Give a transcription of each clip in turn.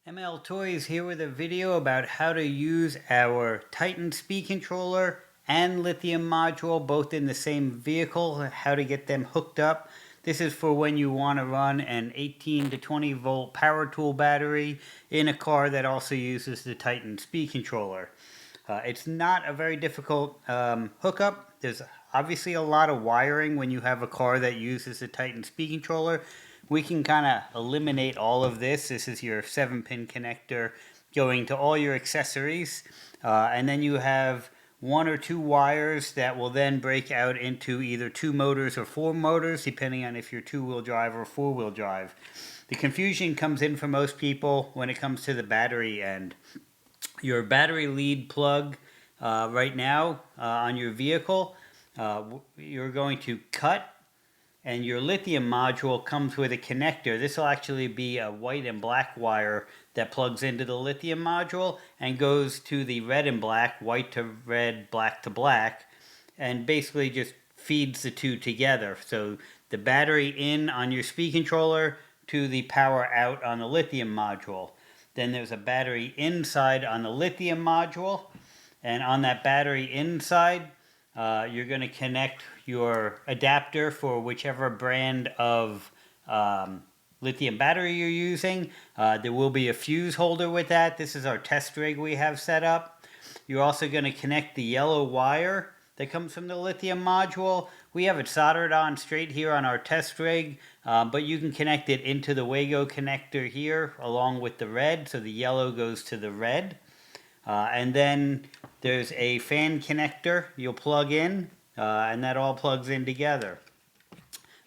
MLToys here with a video about how to use our Titan speed controller and lithium module both in the same vehicle, how to get them hooked up. This is for when you want to run an 18 to 20 volt power tool battery in a car that also uses the Titan speed controller. It's not a very difficult hookup. There's obviously a lot of wiring when you have a car that uses the Titan speed controller. We can kind of eliminate all of this. This is your 7-pin connector going to all your accessories. And then you have 1 or 2 wires that will then break out into either 2 motors or 4 motors, depending on if you're 2-wheel drive or 4-wheel drive. The confusion comes in for most people when it comes to the battery end. Your battery lead plug right now on your vehicle, you're going to cut, and your lithium module comes with a connector. This will actually be a white and black wire that plugs into the lithium module and goes to the red and black, white to red, black to black, and basically just feeds the two together. So the battery in on your speed controller to the power out on the lithium module. Then there's a battery inside on the lithium module, and on that battery inside you're going to connect your adapter for whichever brand of lithium battery you're using. There will be a fuse holder with that. This is our test rig we have set up. You're also going to connect the yellow wire that comes from the lithium module. We have it soldered on straight here on our test rig, but you can connect it into the Wago connector here along with the red, so the yellow goes to the red. And then there's a fan connector you'll plug in, and that all plugs in together.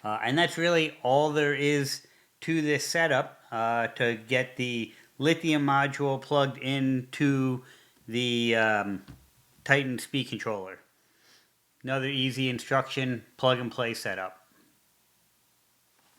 And that's really all there is to this setup to get the lithium module plugged into the Titan speed controller. Another easy instruction, plug and play setup.